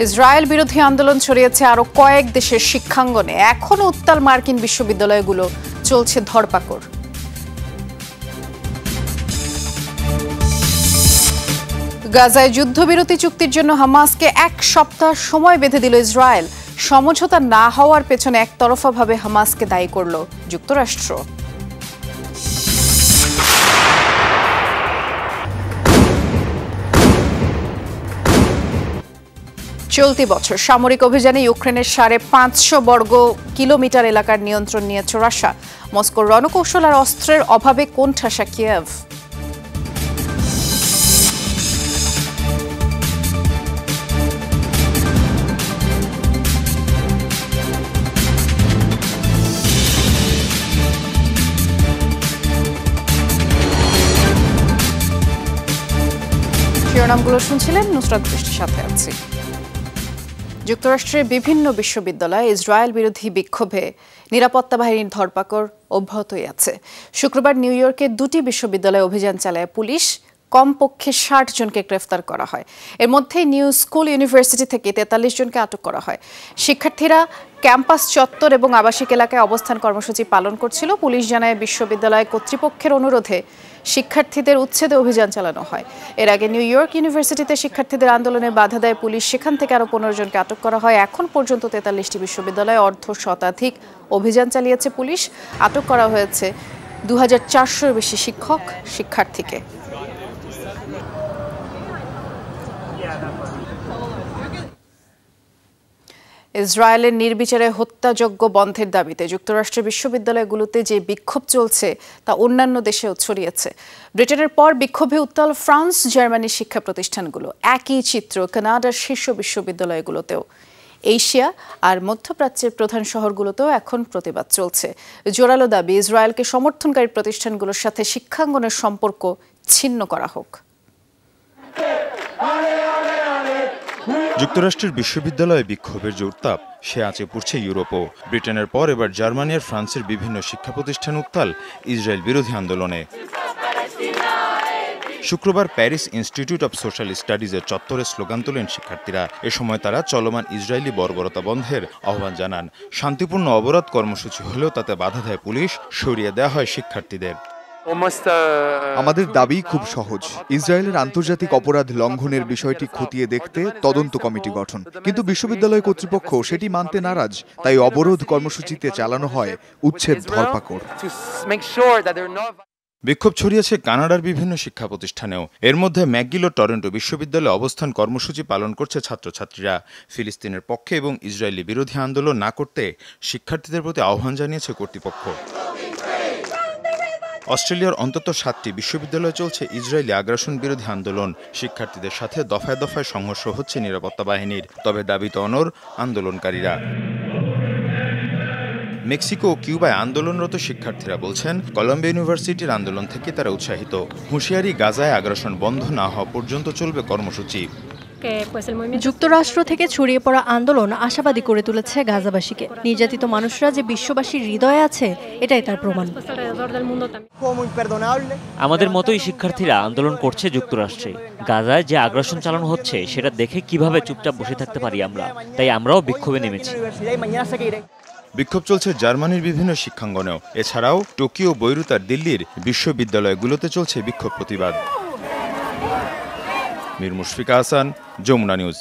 Israel বিরোধী আন্দোলন ছড়িয়েছে আরো কয়েক দেশের শিক্ষাঙ্গনে। এখনো উত্তাল মার্কিন বিশ্ববিদ্যালয়গুলো, চলছে ধরপাকড়। গাজায় যুদ্ধবিরতি চুক্তির জন্য হামাসকে 1 সপ্তাহ সময় বেঁধে দিল ইসরায়েল। সমঝোতা না হওয়ার পেছনে একতরফাভাবে হামাসকে দায়ী করল যুক্তরাষ্ট্র। চলতি বছর সামরিক অভিযানে ইউক্রেনের 550 বর্গ কিলোমিটার এলাকার নিয়ন্ত্রণ নিয়েছে রাশিয়া। মস্কোর রণকৌশল আর অস্ত্রের অভাবে কোণঠাসা কিয়েভ। শিরোনামগুলো শুনছিলেন, নুসরাত বৃষ্টির সাথে আছি। যুক্তরাষ্ট্রের বিভিন্ন বিশ্ববিদ্যালয়ে ইসরায়েল বিরোধী বিক্ষোভে নিরাপত্তা বাহিনীর ধরপাকড় অব্যাহতই আছে। শুক্রবার নিউ ইয়র্কের 2টি বিশ্ববিদ্যালয়ে অভিযান চালায় পুলিশ। কমপক্ষে 60 জনকে গ্রেফতার করা হয়। এর মধ্যে নিউ স্কুল ইউনিভার্সিটি থেকে 43 জনকে আটক করা হয়। শিক্ষার্থীরা ক্যাম্পাস চত্বর এবং আবাসিক এলাকায় অবস্থান কর্মসূচি পালন করছিল। পুলিশ জানায় বিশ্ববিদ্যালয় কর্তৃপক্ষের অনুরোধে শিক্ষার্থীদের উচ্ছেদে অভিযান চালানো হয়। এর আগে নিউ ইয়র্ক ইউনিভার্সিটিতে শিক্ষার্থীদের আন্দোলনে বাধা দেয় পুলিশ। সেখান থেকে আরও 15 জনকে আটক করা হয়। এখন পর্যন্ত 43টি বিশ্ববিদ্যালয়ে অর্ধশতাধিক অভিযান চালিয়েছে পুলিশ। আটক করা হয়েছে 2400-এর বেশি শিক্ষক শিক্ষার্থীকে। ইসরায়েলের নির্বিচারে হত্যাযজ্ঞ বন্ধের দাবিতে যুক্তরাষ্ট্রের বিশ্ববিদ্যালয়গুলোতে যে বিক্ষোভ চলছে তা অন্যান্য দেশেও ছড়িয়েছে। ব্রিটেনের পর বিক্ষোভে উত্তাল ফ্রান্স, জার্মানির শিক্ষা প্রতিষ্ঠানগুলো। একই চিত্র কানাডার শীর্ষ বিশ্ববিদ্যালয়গুলোতেও। এশিয়া আর মধ্যপ্রাচ্যের প্রধান শহরগুলোতেও এখন প্রতিবাদ চলছে। জোরালো দাবি, ইসরায়েলকে সমর্থনকারী প্রতিষ্ঠানগুলোর সাথে শিক্ষাঙ্গনের সম্পর্ক ছিন্ন করা হোক। যুক্তরাষ্ট্রের বিশ্ববিদ্যালয়ে বিক্ষোভের যে উত্তাপ, সে আঁচে পড়ছে ইউরোপও। ব্রিটেনের পর এবার জার্মানি আর ফ্রান্সের বিভিন্ন শিক্ষা প্রতিষ্ঠান উত্তাল ইসরায়েল বিরোধী আন্দোলনে। শুক্রবার প্যারিস ইনস্টিটিউট অব সোশ্যাল স্টাডিজের চত্বরে স্লোগান তোলেন শিক্ষার্থীরা। এ সময় তারা চলমান ইসরায়েলি বর্বরতা বন্ধের আহ্বান জানান। শান্তিপূর্ণ অবরোধ কর্মসূচি হলেও তাতে বাধা দেয় পুলিশ, সরিয়ে দেওয়া হয় শিক্ষার্থীদের। আমাদের দাবি খুব সহজ, ইসরায়েলের আন্তর্জাতিক অপরাধ লঙ্ঘনের বিষয়টি খতিয়ে দেখতে তদন্ত কমিটি গঠন। কিন্তু বিশ্ববিদ্যালয় কর্তৃপক্ষ সেটি মানতে নারাজ, তাই অবরোধ কর্মসূচিতে চালানো হয় উচ্ছেদ ধরপাকড়। বিক্ষোভ ছড়িয়েছে কানাডার বিভিন্ন শিক্ষা প্রতিষ্ঠানেও। এর মধ্যে ম্যাকগিল ও টরন্টো বিশ্ববিদ্যালয়ে অবস্থান কর্মসূচি পালন করছে ছাত্রছাত্রীরা। ফিলিস্তিনের পক্ষে এবং ইসরায়েলি বিরোধী আন্দোলন না করতে শিক্ষার্থীদের প্রতি আহ্বান জানিয়েছে কর্তৃপক্ষ। অস্ট্রেলিয়ার অন্তত 7টি বিশ্ববিদ্যালয়ে চলছে ইসরায়েলি আগ্রাসন বিরোধী আন্দোলন। শিক্ষার্থীদের সাথে দফায় দফায় সংঘর্ষ হচ্ছে নিরাপত্তা বাহিনীর, তবে দাবিতে অনড় আন্দোলনকারীরা। মেক্সিকো ও কিউবায় আন্দোলনরত শিক্ষার্থীরা বলছেন, কলম্বিয়া ইউনিভার্সিটির আন্দোলন থেকে তারা উৎসাহিত। হুঁশিয়ারি, গাজায় আগ্রাসন বন্ধ না হওয়া পর্যন্ত চলবে কর্মসূচি। যুক্তরাষ্ট্র থেকে ছড়িয়ে পড়া আন্দোলন আশাবাদী করে তুলেছে গাজাবাসীকে। নির্যাতিত মানুষরা যে বিশ্ববাসীর হৃদয়ে আছে, এটাই তার প্রমাণ। আমাদের মতোই শিক্ষার্থীরা আন্দোলন করছে যুক্তরাষ্ট্রে। গাজায় যে আগ্রাসন চালানো হচ্ছে সেটা দেখে কিভাবে চুপচাপ বসে থাকতে পারি আমরা, তাই আমরাও বিক্ষোভে নেমেছি। বিক্ষোভ চলছে জার্মানির বিভিন্ন শিক্ষাঙ্গনেও। এছাড়াও টোকিও, বৈরুত আর দিল্লির বিশ্ববিদ্যালয়গুলোতে চলছে বিক্ষোভ প্রতিবাদ। মীর মুশফিকা হাসান, যমুনা নিউজ।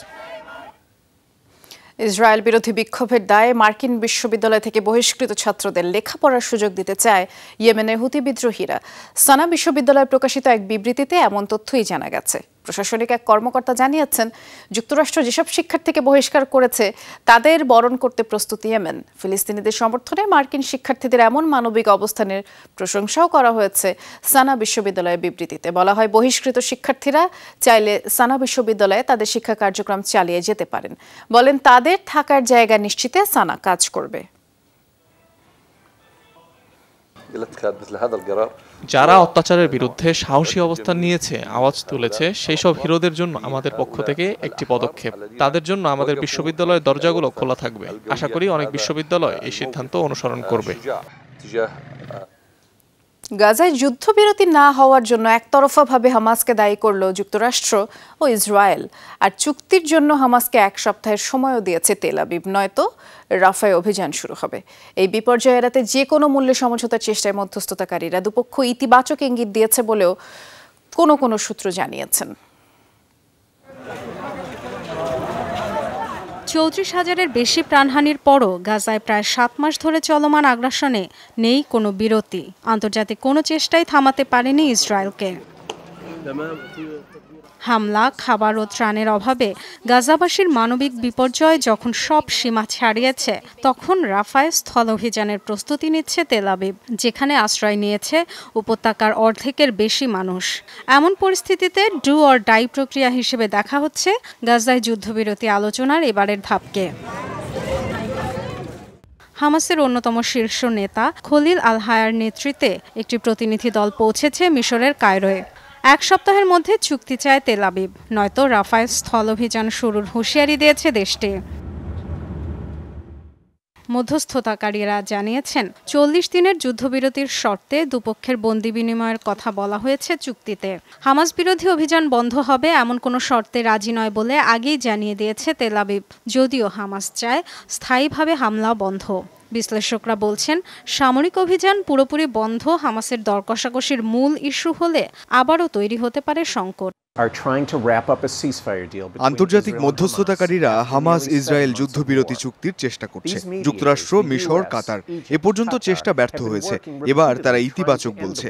ইসরায়েল বিরোধী বিক্ষোভের দায়ে মার্কিন বিশ্ববিদ্যালয় থেকে বহিষ্কৃত ছাত্রদের লেখাপড়ার সুযোগ দিতে চায় ইয়েমেনের হুতি বিদ্রোহীরা। সানা বিশ্ববিদ্যালয়ে প্রকাশিত এক বিবৃতিতে এমন তথ্যই জানা গেছে। প্রশাসনিক এক কর্মকর্তা জানিয়েছেন, যুক্তরাষ্ট্র যেসব শিক্ষার্থীকে বহিষ্কার করেছে তাদের বরণ করতে প্রস্তুত ইয়েমেন। ফিলিস্তিনিদের সমর্থনে মার্কিন শিক্ষার্থীদের এমন মানবিক অবস্থানের প্রশংসাও করা হয়েছে সানা বিশ্ববিদ্যালয়ের বিবৃতিতে। বলা হয়, বহিষ্কৃত শিক্ষার্থীরা চাইলে সানা বিশ্ববিদ্যালয়ে তাদের শিক্ষা কার্যক্রম চালিয়ে যেতে পারেন। বলেন, তাদের থাকার জায়গা নিশ্চিতে সানা কাজ করবে। যারা অত্যাচারের বিরুদ্ধে সাহসী অবস্থান নিয়েছে, আওয়াজ তুলেছে, সেই সব হিরোদের জন্য আমাদের পক্ষ থেকে একটি পদক্ষেপ। তাদের জন্য আমাদের বিশ্ববিদ্যালয়ের দরজাগুলো খোলা থাকবে। আশা করি অনেক বিশ্ববিদ্যালয় এই সিদ্ধান্ত অনুসরণ করবে। গাজায় যুদ্ধবিরতি না হওয়ার জন্য একতরফাভাবে হামাসকে দায়ী করল যুক্তরাষ্ট্র ও ইসরায়েল, আর চুক্তির জন্য হামাসকে এক সপ্তাহের সময়ও দিয়েছে তেল আবিব, নয়তো রাফায় অভিযান শুরু হবে। এই বিপর্যয় এড়াতে যে কোনো মূল্যে সমঝোতার চেষ্টায় মধ্যস্থতাকারীরা দুপক্ষ ইতিবাচক ইঙ্গিত দিয়েছে বলেও কোনো কোনো সূত্র জানিয়েছেন। ৩৪,০০০-এর বেশি প্রাণহানির পরও গাজায় প্রায় ৭ মাস ধরে চলমান আগ্রাসনে নেই কোনো বিরতি। আন্তর্জাতিক কোনো চেষ্টাই থামাতে পারেনি ইসরায়েলকে। হামলা, খাবার ও ত্রাণের অভাবে গাজাবাসীর মানবিক বিপর্যয় যখন সব সীমা ছাড়িয়েছে, তখন রাফায় স্থল অভিযানের প্রস্তুতি নিচ্ছে তেল আবিব, যেখানে আশ্রয় নিয়েছে উপত্যকার অর্ধেকের বেশি মানুষ। এমন পরিস্থিতিতে ডু অর ডাই প্রক্রিয়া হিসেবে দেখা হচ্ছে গাজায় যুদ্ধবিরতি আলোচনার এবারের ধাপকে। হামাসের অন্যতম শীর্ষ নেতা খলিল আল হায়ার নেতৃত্বে একটি প্রতিনিধি দল পৌঁছেছে মিশরের কায়রোয়। এক সপ্তাহের মধ্যে চুক্তি চায় তেল আবিব, নয়তো রাফায় স্থল অভিযান শুরুর হুঁশিয়ারি দিয়েছে দেশটি। মধ্যস্থতাকারীরা জানিয়েছেন ৪০ দিনের যুদ্ধবিরতির শর্তে দুপক্ষের বন্দি বিনিময়ের কথা বলা হয়েছে চুক্তিতে। হামাস বিরোধী অভিযান বন্ধ হবে এমন কোনো শর্তে রাজি নয় বলে আগেই জানিয়ে দিয়েছে তেল আবিব, যদিও হামাস চায় স্থায়ীভাবে হামলা বন্ধ। বিশ্লেষকরা বলছেন, সামরিক অভিযান পুরোপুরি বন্ধ হামাসের দর কষাকষির মূল ইস্যু হলে আবারও তৈরি হতে পারে সংকট। আন্তর্জাতিক মধ্যস্থতাকারীরা হামাস ইসরায়েল যুদ্ধবিরতি চুক্তির চেষ্টা করছে। যুক্তরাষ্ট্র, মিশর, কাতার এ পর্যন্ত চেষ্টা ব্যর্থ হয়েছে। এবার তারা ইতিবাচক বলছে।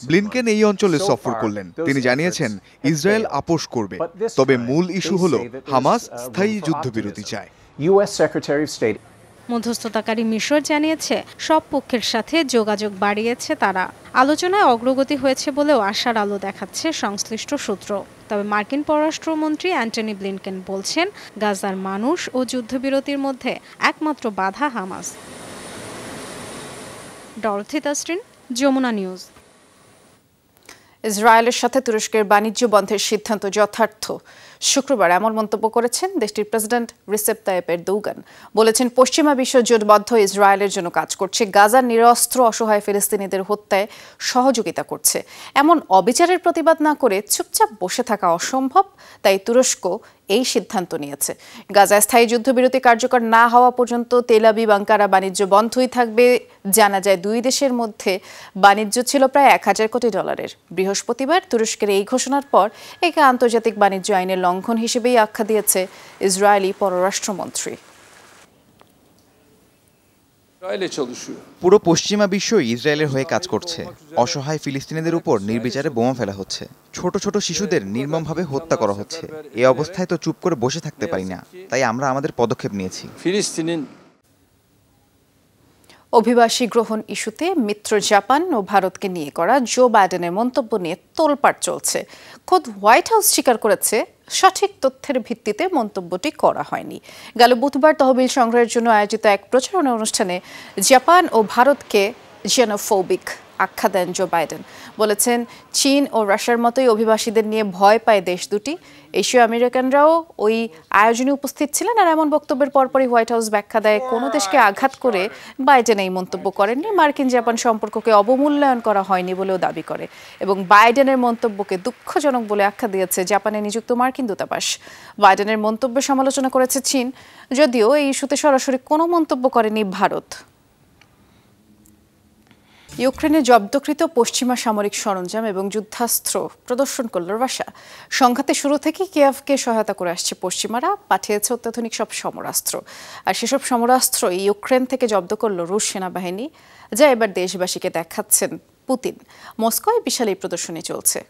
ব্লিনকেন এই অঞ্চলে সফর করলেন। তিনি জানিয়েছেন ইসরায়েল আপোষ করবে, তবে মূল ইস্যু হলো হামাস স্থায়ী যুদ্ধবিরতি চায়। মধ্যস্থতাকারী মিশর জানিয়েছে সব পক্ষের সাথে যোগাযোগ বাড়িয়েছে তারা। আলোচনায় অগ্রগতি হয়েছে বলেও আশার আলো দেখাচ্ছে সংশ্লিষ্ট সূত্র। তবে মার্কিন পররাষ্ট্রমন্ত্রী অ্যান্টনি ব্লিনকেন বলছেন, গাজার মানুষ ও যুদ্ধবিরতির মধ্যে একমাত্র বাধা Hamas. Dorothy Tasrin, Jamuna news. ইসরায়েলের সাথে তুরস্কের বাণিজ্য বন্ধের সিদ্ধান্ত যথার্থ, শুক্রবার এমন মন্তব্য করেছেন দেশটির প্রেসিডেন্ট রিসেপ তাইয়েপ এরদোগান। বলেছেন, পশ্চিমা বিশ্ব জোটবদ্ধ ইসরায়েলের জন্য কাজ করছে, গাজার নিরস্ত্র অসহায় ফিলিস্তিনিদের হত্যায় সহযোগিতা করছে। এমন অবিচারের প্রতিবাদ না করে চুপচাপ বসে থাকা অসম্ভব, তাই তুরস্ক এই সিদ্ধান্ত নিয়েছে। গাজায় স্থায়ী যুদ্ধবিরতি কার্যকর না হওয়া পর্যন্ত তেল আবিব আঙ্কারা বাণিজ্য বন্ধই থাকবে। জানা যায় দুই দেশের মধ্যে বাণিজ্য ছিল প্রায় $1,000 কোটি। বৃহস্পতিবার তুরস্কের এই ঘোষণার পর একে আন্তর্জাতিক বাণিজ্য আইনের লঙ্ঘন হিসেবেই আখ্যা দিয়েছে ইসরায়েলি পররাষ্ট্রমন্ত্রী। পুরো পশ্চিমা বিশ্ব ইসরায়েলের হয়ে কাজ করছে। অসহায় ফিলিস্তিনিদের উপর নির্বিচারে বোমা ফেলা হচ্ছে, ছোট ছোট শিশুদের নির্মমভাবে হত্যা করা হচ্ছে। এই অবস্থায় তো চুপ করে বসে থাকতে পারি না, তাই আমরা আমাদের পদক্ষেপ নিয়েছি। অভিবাসী গ্রহণ ইস্যুতে মিত্র জাপান ও ভারতকে নিয়ে করা জো বাইডেনের মন্তব্য নিয়ে তোলপাড় চলছে। খোদ হোয়াইট হাউস স্বীকার করেছে সঠিক তথ্যের ভিত্তিতে মন্তব্যটি করা হয়নি। গেল বুধবার তহবিল সংগ্রহের জন্য আয়োজিত এক প্রচারণা অনুষ্ঠানে জাপান ও ভারতকে জেনোফোবিক আখ্যা দেন জো বাইডেন। বলেছেন, চীন ও রাশিয়ার মতোই অভিবাসীদের নিয়ে ভয় পায় দেশ দুটি। এশীয় আমেরিকানরাও ওই আয়োজনে উপস্থিত ছিলেন। আর এমন বক্তব্যের পরপরই হোয়াইট হাউস ব্যাখ্যা দেয়, কোনো দেশকে আঘাত করে বাইডেন এই মন্তব্য করেননি। মার্কিন জাপান সম্পর্ককে অবমূল্যায়ন করা হয়নি বলেও দাবি করে এবং বাইডেনের মন্তব্যকে দুঃখজনক বলে আখ্যা দিয়েছে জাপানে নিযুক্ত মার্কিন দূতাবাস। বাইডেনের মন্তব্যের সমালোচনা করেছে চীন, যদিও এই ইস্যুতে সরাসরি কোনো মন্তব্য করেনি ভারত। ইউক্রেনে জব্দকৃত পশ্চিমা সামরিক সরঞ্জাম এবং যুদ্ধাস্ত্র প্রদর্শন করল রাশিয়া। সংঘাতের শুরু থেকে কিয়েভকে সহায়তা করে আসছে পশ্চিমারা, পাঠিয়েছে অত্যাধুনিক সব সমরাস্ত্র। আর সেসব সমরাস্ত্র ইউক্রেন থেকে জব্দ করল রুশ সেনাবাহিনী, যা এবার দেশবাসীকে দেখাচ্ছেন পুতিন। মস্কোয় বিশাল এই প্রদর্শনী চলছে।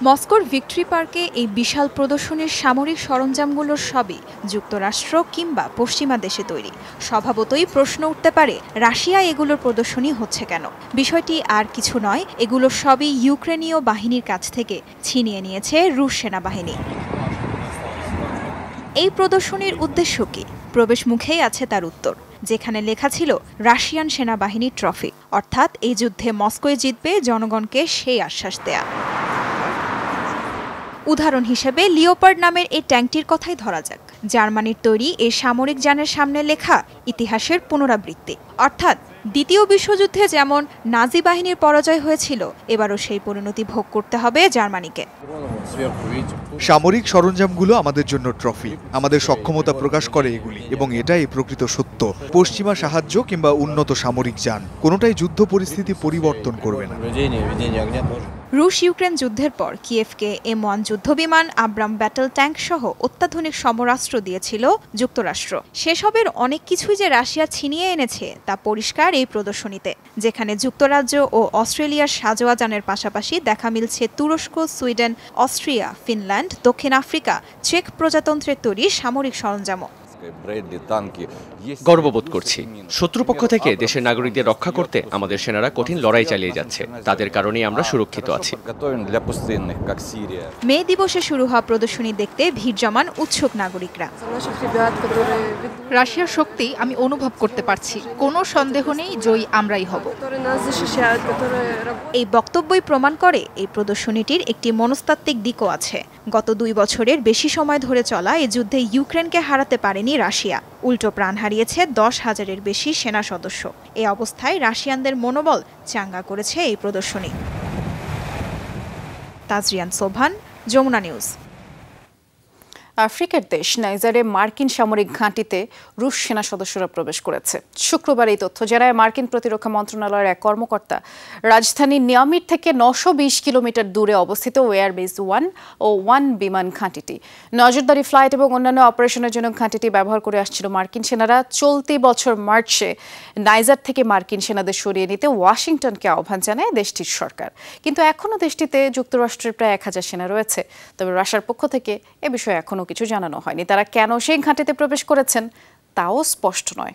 মস্কোর ভিক্টরি পার্কে এই বিশাল প্রদর্শনীর সামরিক সরঞ্জামগুলোর সবই যুক্তরাষ্ট্র কিংবা পশ্চিমা দেশে তৈরি। স্বভাবতই প্রশ্ন উঠতে পারে, রাশিয়া এগুলোর প্রদর্শনী হচ্ছে কেন? বিষয়টি আর কিছু নয়, এগুলো সবই ইউক্রেনীয় বাহিনীর কাছ থেকে ছিনিয়ে নিয়েছে রুশ সেনাবাহিনী। এই প্রদর্শনীর উদ্দেশ্য কি? প্রবেশ মুখেই আছে তার উত্তর, যেখানে লেখা ছিল রাশিয়ান সেনাবাহিনী ট্রফি, অর্থাৎ এই যুদ্ধে মস্কোয় জিতবে জনগণকে সেই আশ্বাস দেয়া। উদাহরণ হিসেবে লিওপার্ড নামের এই ট্যাঙ্কটির কথাই ধরা যাক। জার্মানির তৈরি এই সামরিক যানের সামনে লেখা ইতিহাসের পুনরাবৃত্তি, অর্থাৎ দ্বিতীয় বিশ্বযুদ্ধে যেমন নাজি বাহিনীর পরাজয় হয়েছিল, এবারও সেই পরিণতি ভোগ করতে হবে জার্মানিকে। সামরিক সরঞ্জামগুলো আমাদের জন্য ট্রফি, আমাদের সক্ষমতা প্রকাশ করে এগুলি, এবং এটাই প্রকৃত সত্য। পশ্চিমা সাহায্য কিংবা উন্নত সামরিক যান কোনোটাই যুদ্ধ পরিস্থিতি পরিবর্তন করবে না। রুশ ইউক্রেন যুদ্ধের পর কিয়েভকে M1 যুদ্ধবিমান, আব্রাম ব্যাটল ট্যাঙ্ক সহ অত্যাধুনিক সমরাস্ত্র দিয়েছিল যুক্তরাষ্ট্র। সেসবের অনেক কিছুই যে রাশিয়া ছিনিয়ে এনেছে তা পরিষ্কার এই প্রদর্শনীতে, যেখানে যুক্তরাজ্য ও অস্ট্রেলিয়ার সাঁজোয়া যানের পাশাপাশি দেখা মিলছে তুরস্ক, সুইডেন, অস্ট্রিয়া, ফিনল্যান্ড, দক্ষিণ আফ্রিকা, চেক প্রজাতন্ত্রের তৈরি সামরিক সরঞ্জামও। গর্ববোধ করছি। শত্রুপক্ষ থেকে দেশের নাগরিকদের রক্ষা করতে আমাদের সেনারা কঠিন লড়াই চালিয়ে যাচ্ছে, তাদের কারণেই আমরা সুরক্ষিত আছি। মে দিবসে শুরু হওয়া প্রদর্শনী দেখতে ভিড় জমান উৎসুক নাগরিকরা। রাশিয়ার শক্তি আমি অনুভব করতে পারছি, কোনো সন্দেহ নেই জয়ী আমরাই হব। এই বক্তব্যই প্রমাণ করে এই প্রদর্শনীটির একটি মনস্তাত্ত্বিক দিকও আছে। গত 2 বছরের বেশি সময় ধরে চলা এই যুদ্ধে ইউক্রেনকে হারাতে পারেনি রাশিয়া, উল্টো প্রাণ হারিয়েছে 10,000-এর বেশি সেনা সদস্য। এই অবস্থায় রাশিয়ানদের মনোবল চাঙ্গা করেছে এই প্রদর্শনী। তাজরিয়ান সোভান, যমুনা নিউজ। আফ্রিকার দেশ নাইজারে মার্কিন সামরিক ঘাঁটিতে রুশ সেনা সদস্যরা প্রবেশ করেছে। শুক্রবার এই তথ্য জানায় মার্কিন প্রতিরক্ষা মন্ত্রণালয়ের এক কর্মকর্তা। রাজধানী নিয়ামির থেকে 920 কিলোমিটার দূরে অবস্থিত এয়ারবেস 1 ও 1 বিমান ঘাঁটিটি। নজরদারি ফ্লাইট এবং অন্যান্য অপারেশনের জন্য ঘাঁটিটি ব্যবহার করে আসছিল মার্কিন সেনারা। চলতি বছর মার্চে নাইজার থেকে মার্কিন সেনাদের সরিয়ে নিতে ওয়াশিংটনকে আহ্বান জানায় দেশটির সরকার। কিন্তু এখনও দেশটিতে যুক্তরাষ্ট্রের প্রায় 1000 সেনা রয়েছে। তবে রাশিয়ার পক্ষ থেকে এ বিষয়ে এখনও কিছু জানানো হয়নি। তারা কেন সেই ঘাঁটিতে প্রবেশ করেছেন তাও স্পষ্ট নয়।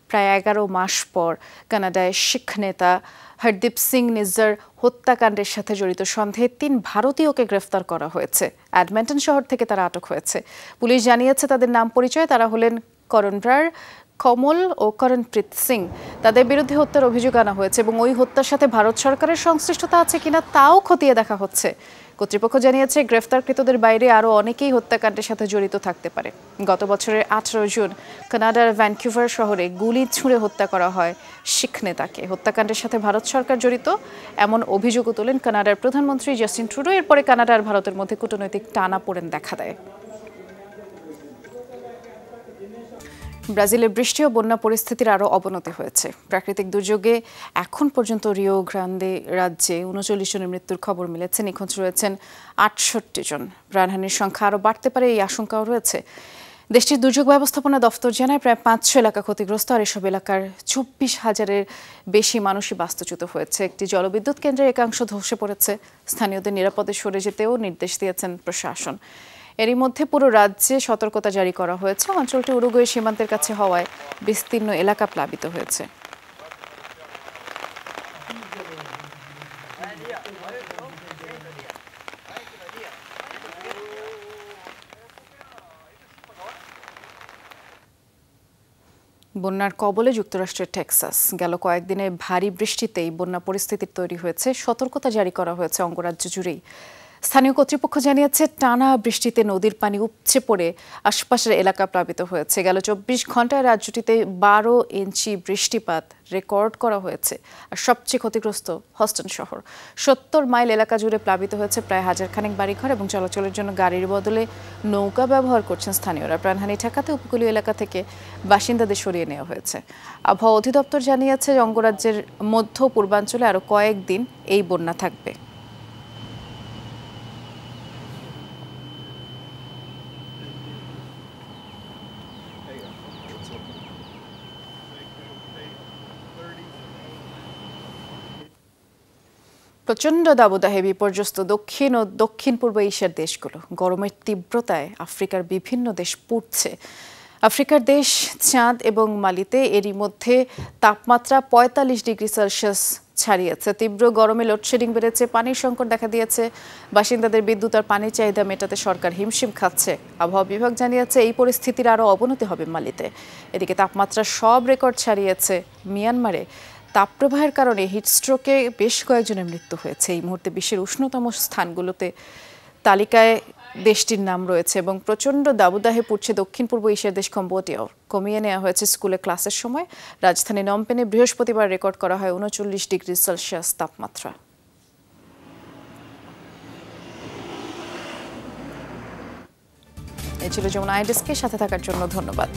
প্রায় 11 মাস পর কানাডায় শিখ নেতা হরদীপ সিং নিজ্জার হত্যাকাণ্ডের সাথে জড়িত সন্দেহে 3 ভারতীয়কে গ্রেফতার করা হয়েছে। এডমন্টন শহর থেকে তারা আটক হয়েছে। পুলিশ জানিয়েছে তাদের নাম পরিচয়। তারা হলেন করণ ব্রার, কমল ও করণপ্রীত সিং। তাদের বিরুদ্ধে হত্যার অভিযোগ আনা হয়েছে এবং ওই হত্যার সাথে ভারত সরকারের সংশ্লিষ্টতা আছে কিনা তাও খতিয়ে দেখা হচ্ছে। কর্তৃপক্ষ জানিয়েছে গ্রেফতারকৃতদের বাইরে আরও অনেকেই হত্যাকাণ্ডের সাথে জড়িত থাকতে পারে। গত বছরের 18 জুন কানাডার ভ্যানকুভার শহরে গুলি ছুঁড়ে হত্যা করা হয় শিখ নেতাকে। হত্যাকাণ্ডের সাথে ভারত সরকার জড়িত এমন অভিযোগও তোলেন কানাডার প্রধানমন্ত্রী জাস্টিন ট্রুডো। এরপরে কানাডা আর ভারতের মধ্যে কূটনৈতিক টানাপোড়েন দেখা দেয়। ব্রাজিলের বৃষ্টি ও বন্যা পরিস্থিতির আরও অবনতি হয়েছে। প্রাকৃতিক দুর্যোগে এখন পর্যন্ত রিও গ্রান্দে রাজ্যে 39 জনের মৃত্যুর খবর মিলেছে। নিখোঁজ রয়েছেন 68 জন। প্রাণহানির সংখ্যা আরও বাড়তে পারে এই আশঙ্কাও রয়েছে। দেশটির দুর্যোগ ব্যবস্থাপনা দফতর জানায় প্রায় 500 এলাকা ক্ষতিগ্রস্ত, আর এসব এলাকার 24,000-এর বেশি মানুষই বাস্তুচ্যুত হয়েছে। একটি জলবিদ্যুৎ কেন্দ্রের একাংশ ধসে পড়েছে। স্থানীয়দের নিরাপদে সরে যেতেও নির্দেশ দিয়েছেন প্রশাসন। এরই মধ্যে পুরো রাজ্যে সতর্কতা জারি করা হয়েছে। অঞ্চলটি উরুগুয়ে সীমান্তের কাছে হওয়ায় বিস্তীর্ণ এলাকা প্লাবিত হয়েছে। বন্যার কবলে যুক্তরাষ্ট্রের টেক্সাস। গেল কয়েকদিনে ভারী বৃষ্টিতেই বন্যা পরিস্থিতির তৈরি হয়েছে। সতর্কতা জারি করা হয়েছে অঙ্গরাজ্য জুড়েই। স্থানীয় কর্তৃপক্ষ জানিয়েছে টানা বৃষ্টিতে নদীর পানি উপচে পড়ে আশপাশের এলাকা প্লাবিত হয়েছে। গেল 24 ঘন্টায় রাজ্যটিতে 12 ইঞ্চি বৃষ্টিপাত রেকর্ড করা হয়েছে। আর সবচেয়ে ক্ষতিগ্রস্ত হস্টন শহর। 70 মাইল এলাকা জুড়ে প্লাবিত হয়েছে প্রায় 1000 খানেক বাড়িঘর এবং চলাচলের জন্য গাড়ির বদলে নৌকা ব্যবহার করছেন স্থানীয়রা। প্রাণহানি ঠেকাতে উপকূলীয় এলাকা থেকে বাসিন্দাদের সরিয়ে নেওয়া হয়েছে। আবহাওয়া অধিদপ্তর জানিয়েছে অঙ্গরাজ্যের মধ্য পূর্বাঞ্চলে আরও কয়েকদিন এই বন্যা থাকবে। প্রচণ্ড দাবদাহে বিপর্যস্ত দক্ষিণ ও দক্ষিণ পূর্ব এশিয়ার দেশগুলো। গরমের তীব্রতায় আফ্রিকার বিভিন্ন দেশ পুড়ছে। আফ্রিকার দেশ চাঁদ এবং মালিতে এরই মধ্যে তাপমাত্রা 45 ডিগ্রি সেলসিয়াস ছাড়িয়েছে। তীব্র গরমে লোডশেডিং বেড়েছে, পানির সংকট দেখা দিয়েছে। বাসিন্দাদের বিদ্যুৎ আর পানির চাহিদা মেটাতে সরকার হিমশিম খাচ্ছে। আবহাওয়া বিভাগ জানিয়েছে এই পরিস্থিতির আরও অবনতি হবে মালিতে। এদিকে তাপমাত্রা সব রেকর্ড ছাড়িয়েছে মিয়ানমারে। তাপপ্রবাহের কারণে হিটস্ট্রোকে বেশ কয়েকজনের মৃত্যু হয়েছে। এই মুহূর্তে বিশ্বের উষ্ণতম স্থানগুলোতে তালিকায় দেশটির নাম রয়েছে এবং প্রচণ্ড দাবদাহে পড়ছে দক্ষিণ পূর্ব এশিয়ার দেশ কম্বোডিয়াও। কমিয়ে নেওয়া হয়েছে স্কুলে ক্লাসের সময়। রাজধানী নমপেনে বৃহস্পতিবার রেকর্ড করা হয় ৩৯ ডিগ্রি সেলসিয়াস তাপমাত্রা। এই ছিল যমুনা আই ডেস্কের সাথে থাকার জন্য ধন্যবাদ।